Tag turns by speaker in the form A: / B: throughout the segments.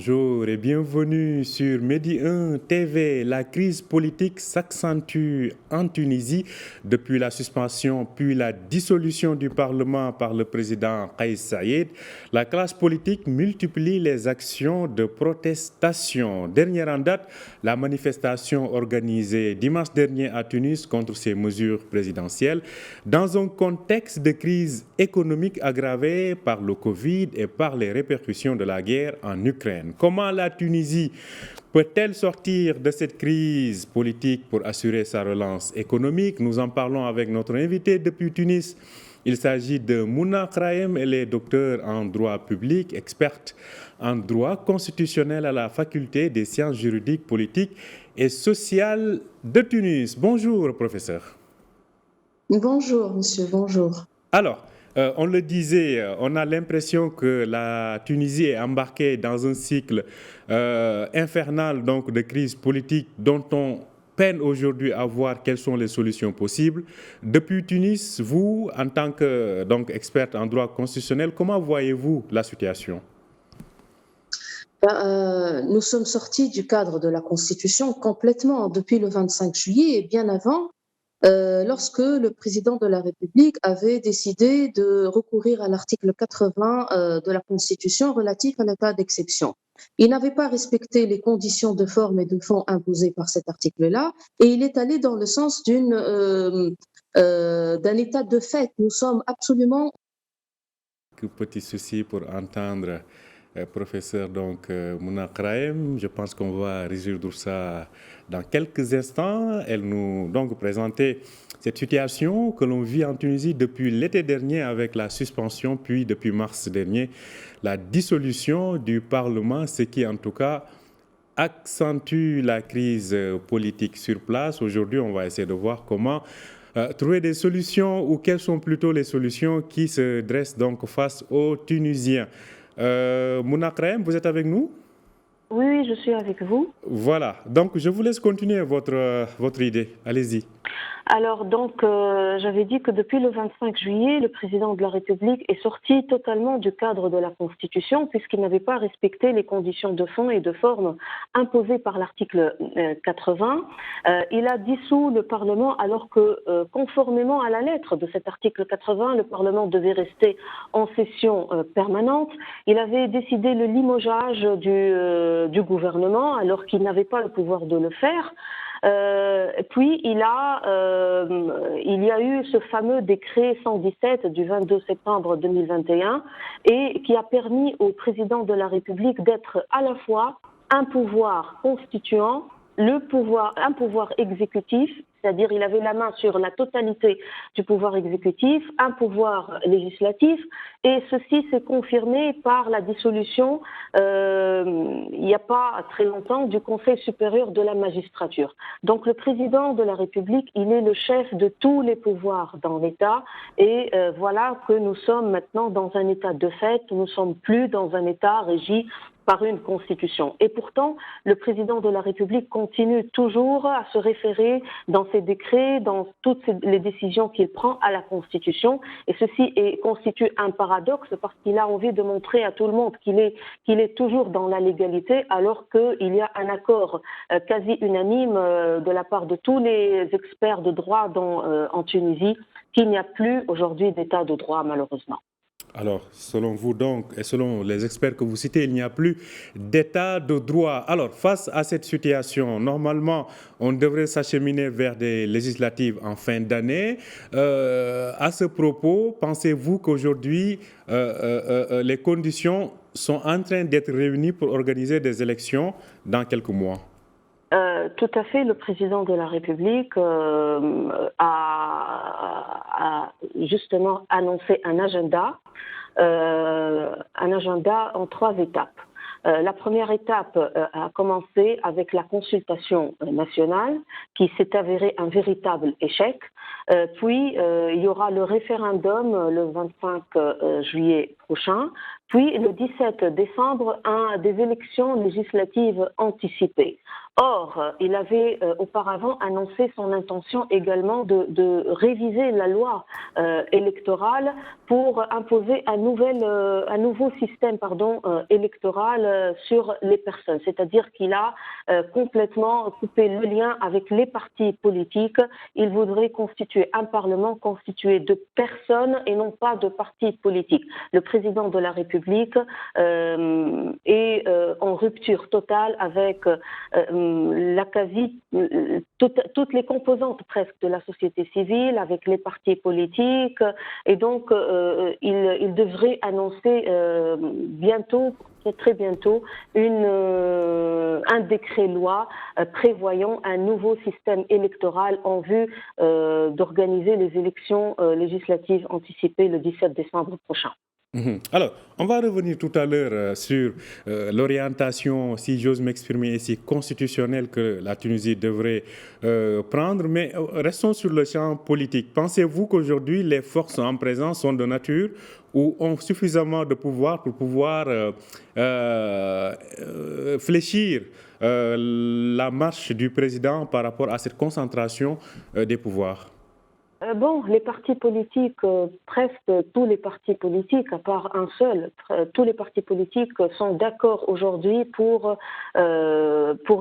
A: bonjour et bienvenue sur Medi 1 TV. La crise politique s'accentue en Tunisie depuis la suspension puis la dissolution du Parlement par le président Kais Saied. La classe politique multiplie les actions de protestation. Dernière en date, la manifestation organisée dimanche dernier à Tunis contre ces mesures présidentielles dans un contexte de crise économique aggravée par le Covid et par les répercussions de la guerre en Ukraine. Comment la Tunisie peut-elle sortir de cette crise politique pour assurer sa relance économique? Nous en parlons avec notre invité depuis Tunis. Il s'agit de Mouna Krahem, elle est docteure en droit public, experte en droit constitutionnel à la faculté des sciences juridiques, politiques et sociales de Tunis. Bonjour, professeur.
B: Bonjour, monsieur, bonjour.
A: Alors, on le disait, on a l'impression que la Tunisie est embarquée dans un cycle infernal donc, de crise politique dont on peine aujourd'hui à voir quelles sont les solutions possibles. Depuis Tunis, vous, en tant que experte en droit constitutionnel, comment voyez-vous la situation?
B: Nous sommes sortis du cadre de la Constitution complètement depuis le 25 juillet et bien avant. Lorsque le président de la République avait décidé de recourir à l'article 80 de la Constitution relatif à l'état d'exception. Il n'avait pas respecté les conditions de forme et de fond imposées par cet article-là et il est allé dans le sens d'un état de fait. Nous sommes absolument...
A: Petit souci pour entendre professeur Mouna Krahem. Je pense qu'on va résoudre ça dans quelques instants. Elle nous présentait cette situation que l'on vit en Tunisie depuis l'été dernier avec la suspension, puis depuis mars dernier, la dissolution du Parlement, ce qui en tout cas accentue la crise politique sur place. Aujourd'hui, on va essayer de voir comment trouver des solutions ou quelles sont plutôt les solutions qui se dressent donc face aux Tunisiens. Mouna Krahem, vous êtes avec nous?
C: Oui, je suis avec vous.
A: Voilà, donc je vous laisse continuer votre idée. Allez-y.
C: Alors j'avais dit que depuis le 25 juillet, le président de la République est sorti totalement du cadre de la Constitution puisqu'il n'avait pas respecté les conditions de fond et de forme imposées par l'article 80. Il a dissous le Parlement alors que, conformément à la lettre de cet article 80, le Parlement devait rester en session permanente. Il avait décidé le limogeage du gouvernement alors qu'il n'avait pas le pouvoir de le faire. Puis il y a eu ce fameux décret 117 du 22 septembre 2021 et qui a permis au président de la République d'être à la fois un pouvoir constituant, un pouvoir exécutif, c'est-à-dire il avait la main sur la totalité du pouvoir exécutif, un pouvoir législatif, et ceci s'est confirmé par la dissolution, il n'y a pas très longtemps, du Conseil supérieur de la magistrature. Donc le président de la République, il est le chef de tous les pouvoirs dans l'État, et voilà que nous sommes maintenant dans un état de fait, nous ne sommes plus dans un état régi par une constitution. Et pourtant, le président de la République continue toujours à se référer dans ses décrets, dans toutes les décisions qu'il prend à la Constitution. Et ceci constitue un paradoxe parce qu'il a envie de montrer à tout le monde qu'il est toujours dans la légalité alors qu'il y a un accord quasi unanime de la part de tous les experts de droit en Tunisie qu'il n'y a plus aujourd'hui d'état de droit malheureusement.
A: Alors, selon vous donc, et selon les experts que vous citez, il n'y a plus d'état de droit. Alors, face à cette situation, normalement, on devrait s'acheminer vers des législatives en fin d'année. À ce propos, pensez-vous qu'aujourd'hui, les conditions sont en train d'être réunies pour organiser des élections dans quelques mois?
C: Tout à fait. Le président de la République a justement annoncé un agenda en 3 étapes. La première étape a commencé avec la consultation nationale qui s'est avérée un véritable échec. Puis il y aura le référendum le 25 juillet prochain, puis le 17 décembre, des élections législatives anticipées. Or, il avait auparavant annoncé son intention également de réviser la loi électorale pour imposer un nouveau système électoral sur les personnes. C'est-à-dire qu'il a complètement coupé le lien avec les partis politiques. Il voudrait constituer un parlement constitué de personnes et non pas de partis politiques. Le président de la République est en rupture totale avec toutes les composantes presque de la société civile, avec les partis politiques, et donc il devrait annoncer bientôt, très bientôt, un décret-loi prévoyant un nouveau système électoral en vue d'organiser les élections législatives anticipées le 17 décembre prochain.
A: Alors, on va revenir tout à l'heure sur l'orientation, si j'ose m'exprimer ici, constitutionnelle que la Tunisie devrait prendre, mais restons sur le champ politique. Pensez-vous qu'aujourd'hui, les forces en présence sont de nature ou ont suffisamment de pouvoir pour pouvoir fléchir la marche du président par rapport à cette concentration des pouvoirs?
C: Les partis politiques, presque tous les partis politiques, à part un seul, tous les partis politiques sont d'accord aujourd'hui pour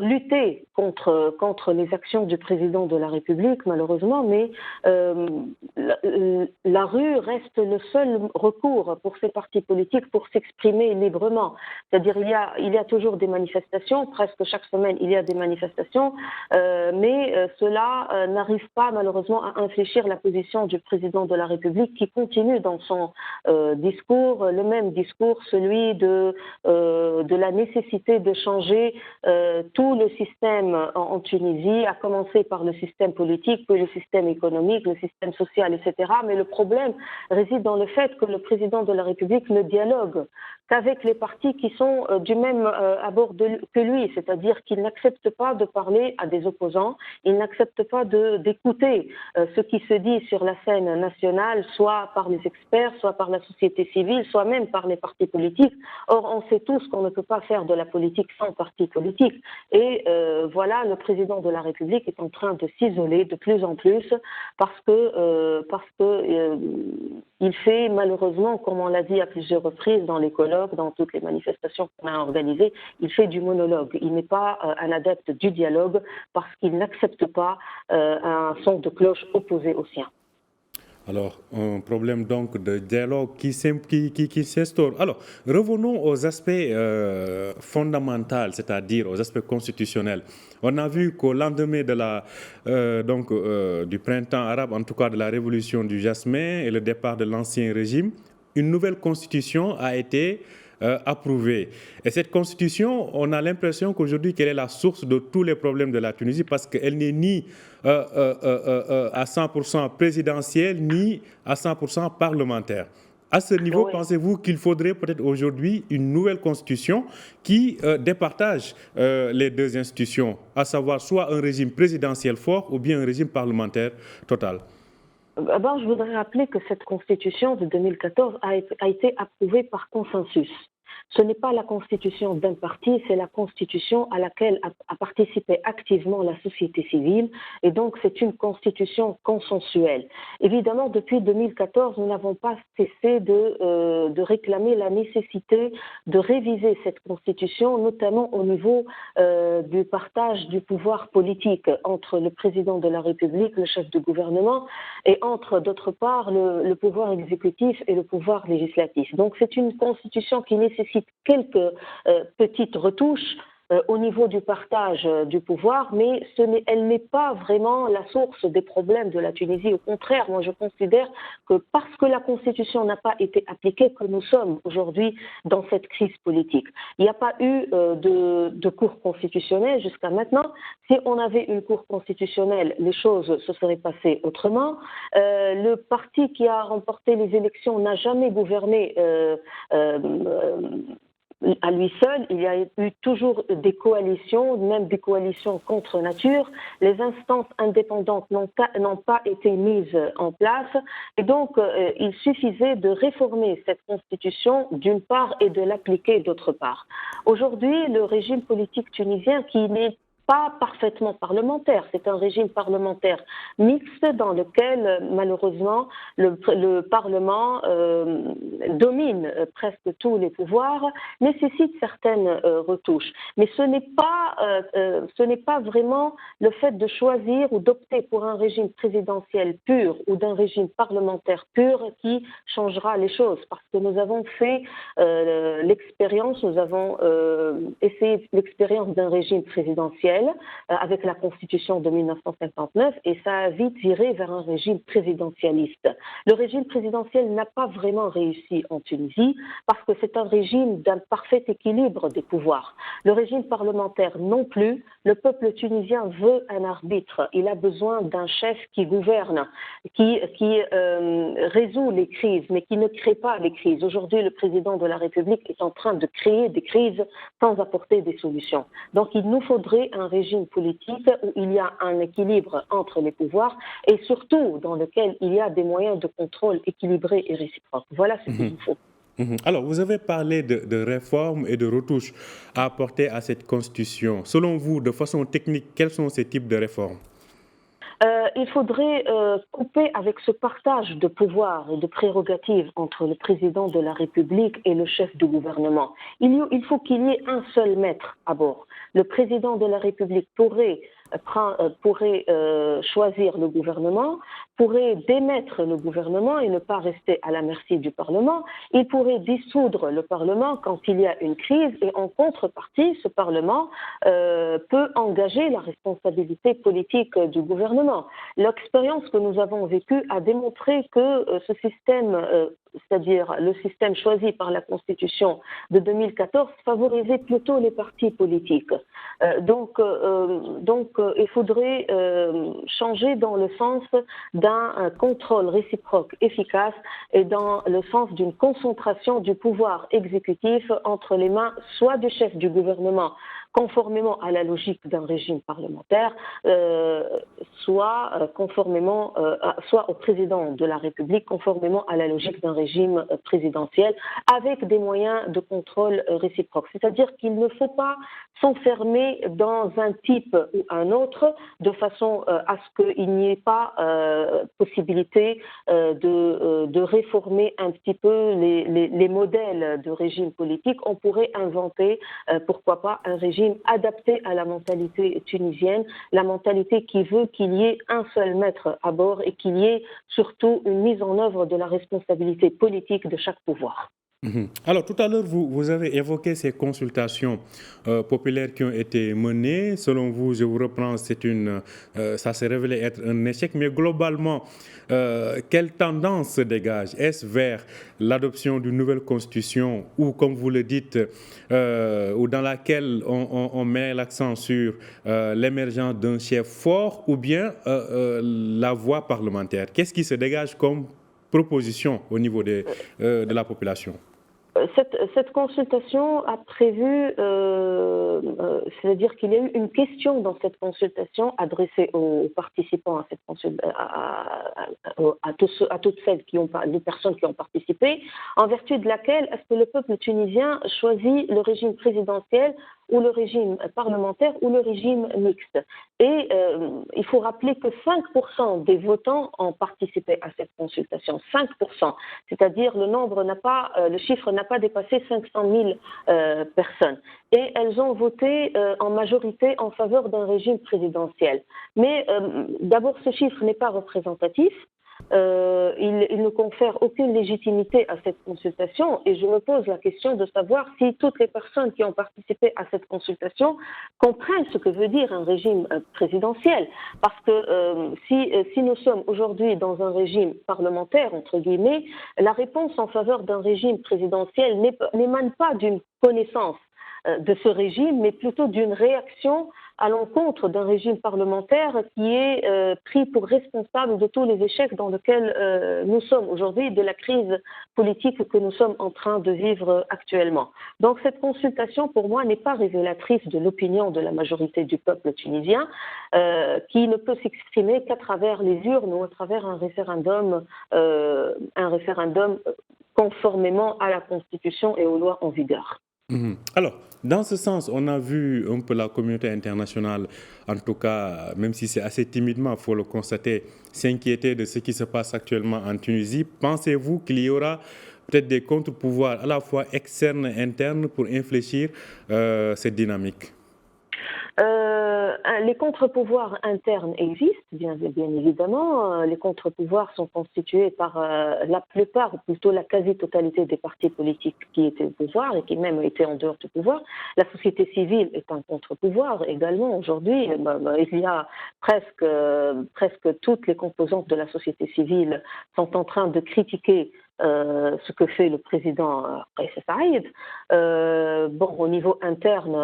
C: lutter contre les actions du président de la République, malheureusement, mais la rue reste le seul recours pour ces partis politiques pour s'exprimer librement. C'est-à-dire il y a toujours des manifestations, presque chaque semaine il y a des manifestations, mais cela n'arrive pas malheureusement à infléchir la position du président de la République qui continue dans son discours, le même discours, celui de la nécessité de changer tout le système en Tunisie, à commencer par le système politique, puis le système économique, le système social, etc. Mais le problème réside dans le fait que le président de la République ne dialogue qu'avec les partis qui sont du même abord que lui, c'est-à-dire qu'il n'accepte pas de parler à des opposants, il n'accepte pas d'écouter ce qui se dit sur la scène nationale, soit par les experts, soit par la société civile, soit même par les partis politiques. Or, on sait tous qu'on ne peut pas faire de la politique sans parti politique. Et voilà, le président de la République est en train de s'isoler de plus en plus parce que il fait malheureusement, comme on l'a dit à plusieurs reprises dans les colloques, dans toutes les manifestations qu'on a organisées, il fait du monologue. Il n'est pas un adepte du dialogue parce qu'il n'accepte pas un son de cloche opposé au sien.
A: Alors, un problème donc de dialogue qui s'instaure. Alors, revenons aux aspects fondamentaux, c'est-à-dire aux aspects constitutionnels. On a vu qu'au lendemain du printemps arabe, en tout cas de la révolution du Jasmin et le départ de l'ancien régime, une nouvelle constitution a été approuvée. Et cette constitution, on a l'impression qu'aujourd'hui, qu'elle est la source de tous les problèmes de la Tunisie parce qu'elle n'est ni à 100% présidentielle, ni à 100% parlementaire. À ce niveau, oui. Pensez-vous qu'il faudrait peut-être aujourd'hui une nouvelle constitution qui départage les deux institutions, à savoir soit un régime présidentiel fort ou bien un régime parlementaire total?
C: Je voudrais rappeler que cette constitution de 2014 a été approuvée par consensus. Ce n'est pas la constitution d'un parti, c'est la constitution à laquelle a participé activement la société civile et donc c'est une constitution consensuelle. Évidemment, depuis 2014, nous n'avons pas cessé de réclamer la nécessité de réviser cette constitution, notamment au niveau du partage du pouvoir politique entre le président de la République, le chef de gouvernement, et entre, d'autre part, le pouvoir exécutif et le pouvoir législatif. Donc c'est une constitution qui nécessite quelques petites retouches au niveau du partage du pouvoir, mais elle n'est pas vraiment la source des problèmes de la Tunisie. Au contraire, moi je considère que parce que la Constitution n'a pas été appliquée, que nous sommes aujourd'hui dans cette crise politique. Il n'y a pas eu de cour constitutionnelle jusqu'à maintenant. Si on avait une cour constitutionnelle, les choses se seraient passées autrement. Le parti qui a remporté les élections n'a jamais gouverné à lui seul. Il y a eu toujours des coalitions, même des coalitions contre nature. Les instances indépendantes n'ont pas été mises en place. Et donc, il suffisait de réformer cette constitution d'une part et de l'appliquer d'autre part. Aujourd'hui, le régime politique tunisien, qui n'est pas parfaitement parlementaire, c'est un régime parlementaire mixte dans lequel malheureusement le Parlement domine presque tous les pouvoirs, nécessite certaines retouches. Mais ce n'est pas vraiment le fait de choisir ou d'opter pour un régime présidentiel pur ou d'un régime parlementaire pur qui changera les choses, parce que nous avons fait l'expérience, nous avons essayé l'expérience d'un régime présidentiel avec la Constitution de 1959 et ça a vite viré vers un régime présidentialiste. Le régime présidentiel n'a pas vraiment réussi en Tunisie parce que c'est un régime d'un parfait équilibre des pouvoirs. Le régime parlementaire non plus. Le peuple tunisien veut un arbitre. Il a besoin d'un chef qui gouverne, qui résout les crises, mais qui ne crée pas les crises. Aujourd'hui, le président de la République est en train de créer des crises sans apporter des solutions. Donc, il nous faudrait un régime politique où il y a un équilibre entre les pouvoirs et surtout dans lequel il y a des moyens de contrôle équilibrés et réciproques. Voilà ce qu'il nous faut.
A: Alors, vous avez parlé de réformes et de retouches à apporter à cette constitution. Selon vous, de façon technique, quels sont ces types de réformes?
C: Il faudrait couper avec ce partage de pouvoirs et de prérogatives entre le président de la République et le chef du gouvernement. Il faut qu'il y ait un seul maître à bord. Le président de la République pourrait choisir le gouvernement, pourrait démettre le gouvernement et ne pas rester à la merci du Parlement. Il pourrait dissoudre le Parlement quand il y a une crise et en contrepartie, ce Parlement peut engager la responsabilité politique du gouvernement. L'expérience que nous avons vécue a démontré que ce système, c'est-à-dire le système choisi par la Constitution de 2014, favorisait plutôt les partis politiques. Donc, il faudrait changer dans le sens d'un contrôle réciproque efficace et dans le sens d'une concentration du pouvoir exécutif entre les mains soit du chef du gouvernement, conformément à la logique d'un régime parlementaire, soit au président de la République, conformément à la logique d'un régime présidentiel, avec des moyens de contrôle réciproque. C'est-à-dire qu'il ne faut pas s'enfermer dans un type ou un autre de façon à ce qu'il n'y ait pas possibilité de réformer un petit peu les modèles de régime politique. On pourrait inventer, pourquoi pas, un régime adapté à la mentalité tunisienne, la mentalité qui veut qu'il y ait un seul maître à bord et qu'il y ait surtout une mise en œuvre de la responsabilité politique de chaque pouvoir.
A: Alors, tout à l'heure, vous avez évoqué ces consultations populaires qui ont été menées. Selon vous, je vous reprends, ça s'est révélé être un échec. Mais globalement, quelle tendance se dégage? Est-ce vers l'adoption d'une nouvelle constitution ou, comme vous le dites, ou dans laquelle on met l'accent sur l'émergence d'un chef fort ou bien la voie parlementaire? Qu'est-ce qui se dégage comme proposition au niveau de la population?
C: Cette consultation a prévu, c'est-à-dire qu'il y a eu une question dans cette consultation adressée aux participants à cette à toutes les personnes qui ont participé, en vertu de laquelle est-ce que le peuple tunisien choisit le régime présidentiel ou le régime parlementaire ou le régime mixte. Et il faut rappeler que 5% des votants ont participé à cette consultation. 5%, c'est-à-dire le chiffre n'a pas dépassé 500 000 personnes. Et elles ont voté en majorité en faveur d'un régime présidentiel. Mais d'abord, ce chiffre n'est pas représentatif. Il ne confère aucune légitimité à cette consultation et je me pose la question de savoir si toutes les personnes qui ont participé à cette consultation comprennent ce que veut dire un régime présidentiel. Parce que si nous sommes aujourd'hui dans un régime parlementaire, entre guillemets, la réponse en faveur d'un régime présidentiel n'émane pas d'une connaissance de ce régime, mais plutôt d'une réaction à l'encontre d'un régime parlementaire qui est pris pour responsable de tous les échecs dans lesquels nous sommes aujourd'hui, de la crise politique que nous sommes en train de vivre actuellement. Donc cette consultation, pour moi, n'est pas révélatrice de l'opinion de la majorité du peuple tunisien, qui ne peut s'exprimer qu'à travers les urnes ou à travers un référendum conformément à la Constitution et aux lois en vigueur.
A: Alors, dans ce sens, on a vu un peu la communauté internationale, en tout cas, même si c'est assez timidement, il faut le constater, s'inquiéter de ce qui se passe actuellement en Tunisie. Pensez-vous qu'il y aura peut-être des contre-pouvoirs à la fois externes et internes pour infléchir cette dynamique?
C: Les contre-pouvoirs internes existent, bien évidemment. Les contre-pouvoirs sont constitués par la plupart, ou plutôt la quasi-totalité des partis politiques qui étaient au pouvoir et qui même étaient en dehors du pouvoir. La société civile est un contre-pouvoir également. Aujourd'hui, il y a presque toutes les composantes de la société civile sont en train de critiquer ce que fait le président Kais Saïed. Au niveau interne,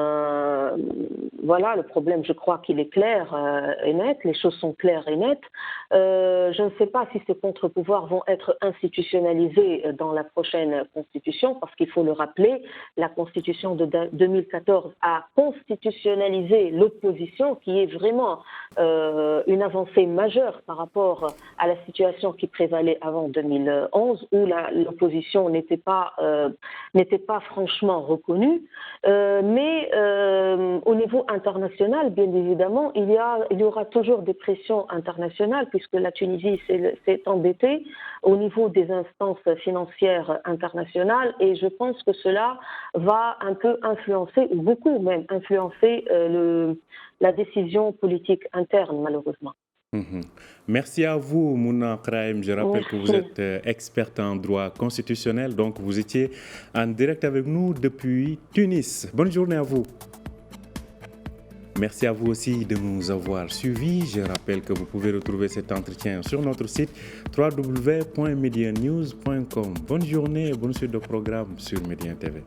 C: voilà, le problème, je crois qu'il est clair et net, les choses sont claires et nettes. Je ne sais pas si ces contre-pouvoirs vont être institutionnalisés dans la prochaine constitution, parce qu'il faut le rappeler, la constitution de 2014 a constitutionnalisé l'opposition, qui est vraiment une avancée majeure par rapport à la situation qui prévalait avant 2011, où l'opposition n'était pas franchement reconnue. Mais au niveau international, bien évidemment, il y aura toujours des pressions internationales, puisque la Tunisie s'est endettée au niveau des instances financières internationales, et je pense que cela va un peu influencer, ou beaucoup même influencer la décision politique interne, malheureusement.
A: Merci à vous, Mouna Kraïm. Je rappelle que vous êtes experte en droit constitutionnel, donc vous étiez en direct avec nous depuis Tunis. Bonne journée à vous. Merci à vous aussi de nous avoir suivis. Je rappelle que vous pouvez retrouver cet entretien sur notre site www.medianews.com. Bonne journée et bonne suite de programme sur Médien TV.